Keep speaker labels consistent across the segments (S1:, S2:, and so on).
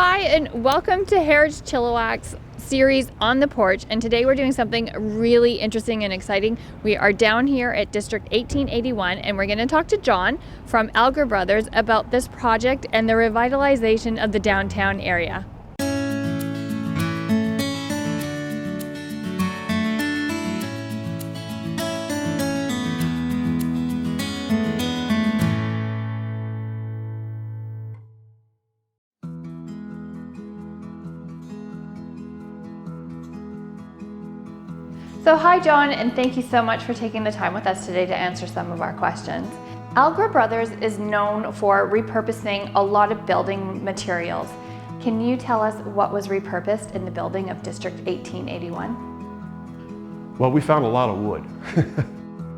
S1: Hi, and welcome to Heritage Chilliwack's series on the porch. And today we're doing something really interesting and exciting. We are down here at District 1881, and we're going to talk to Jon from Algra Bros about this project and the revitalization of the downtown area. So hi Jon, and thank you so much for taking the time with us today to answer some of our questions. Algra Bros is known for repurposing a lot of building materials. Can you tell us what was repurposed in the building of District 1881?
S2: Well, we found a lot of wood.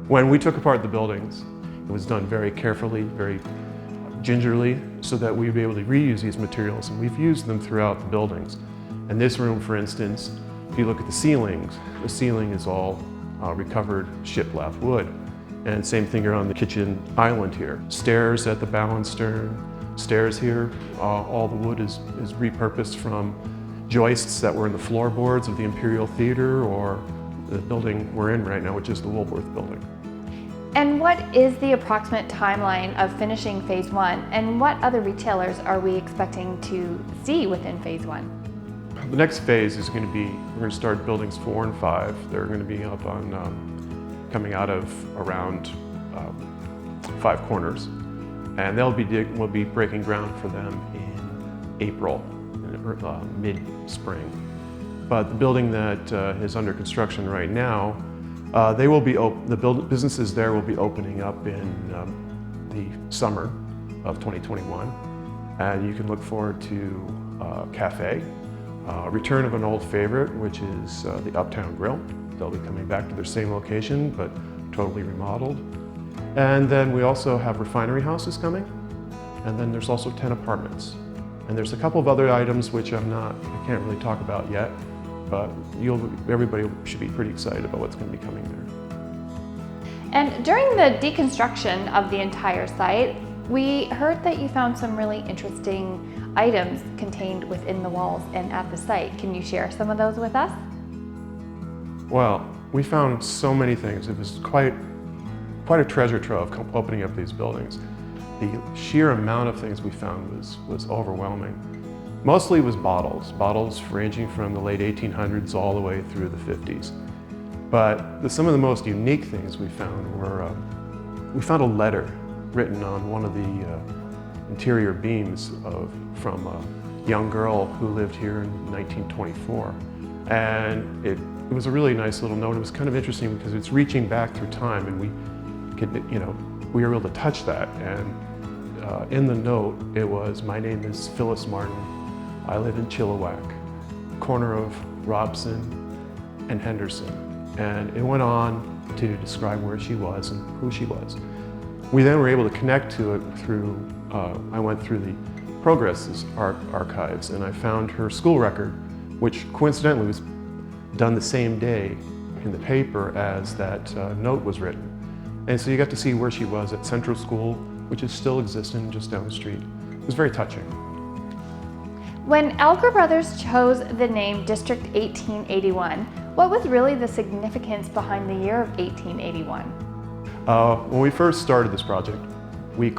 S2: When we took apart the buildings, it was done very carefully, very gingerly, so that we'd be able to reuse these materials, and we've used them throughout the buildings. In this room, for instance, if you look at the ceilings, the ceiling is all recovered shiplap wood. And same thing here on the kitchen island here. Stairs at the bow and stern, stairs here, all the wood is repurposed from joists that were in the floorboards of the Imperial Theater or the building we're in right now, which is the Woolworth building.
S1: And what is the approximate timeline of finishing phase one, and what other retailers are we expecting to see within phase one?
S2: The next phase is going to be, we're going to start buildings 4 and 5. They're going to be up on, coming out of around 5 corners. And we'll be breaking ground for them in April, mid-spring. But the building that is under construction right now, businesses there will be opening up in the summer of 2021. And you can look forward to a cafe. Return of an old favorite, which is the Uptown Grill. They'll be coming back to their same location, but totally remodeled. And then we also have refinery houses coming. And then there's also 10 apartments. And there's a couple of other items which I can't really talk about yet, but everybody should be pretty excited about what's going to be coming there.
S1: And during the deconstruction of the entire site, we heard that you found some really interesting items contained within the walls and at the site. Can you share some of those with us? Well,
S2: we found so many things. It was quite a treasure trove opening up these buildings. The sheer amount of things we found was overwhelming. Mostly it was bottles ranging from the late 1800s all the way through the 50s. But some of the most unique things we found were, we found a letter written on one of the interior beams from a young girl who lived here in 1924. And it was a really nice little note. It was kind of interesting because it's reaching back through time, and we were able to touch that. And in the note, it was, "My name is Phyllis Martin. I live in Chilliwack, corner of Robson and Henderson." And it went on to describe where she was and who she was. We then were able to connect to it through, I went through the Progress's archives, and I found her school record, which coincidentally was done the same day in the paper as that note was written. And so you got to see where she was at Central School, which is still existing just down the street. It was very touching.
S1: When Algra Bros chose the name District 1881, what was really the significance behind the year of 1881?
S2: When we first started this project, we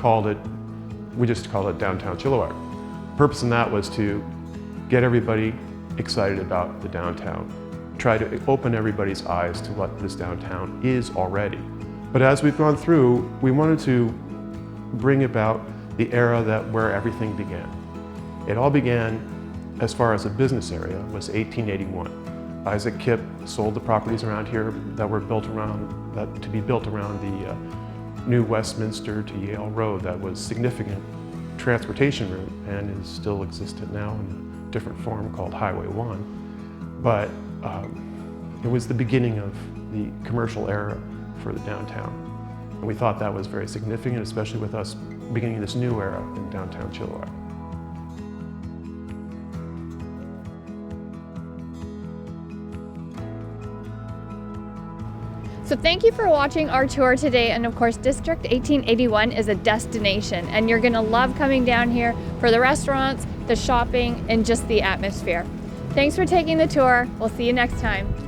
S2: just called it Downtown Chilliwack. The purpose in that was to get everybody excited about the downtown, try to open everybody's eyes to what this downtown is already. But as we've gone through, we wanted to bring about the era where everything began. It all began, as far as a business area, was 1881. Isaac Kipp sold the properties around here that were to be built around the new Westminster to Yale Road. That was significant transportation route and is still existent now in a different form called Highway 1. But it was the beginning of the commercial era for the downtown. And we thought that was very significant, especially with us beginning this new era in downtown Chilliwack.
S1: So thank you for watching our tour today, and of course District 1881 is a destination, and you're going to love coming down here for the restaurants, the shopping, and just the atmosphere. Thanks for taking the tour. We'll see you next time.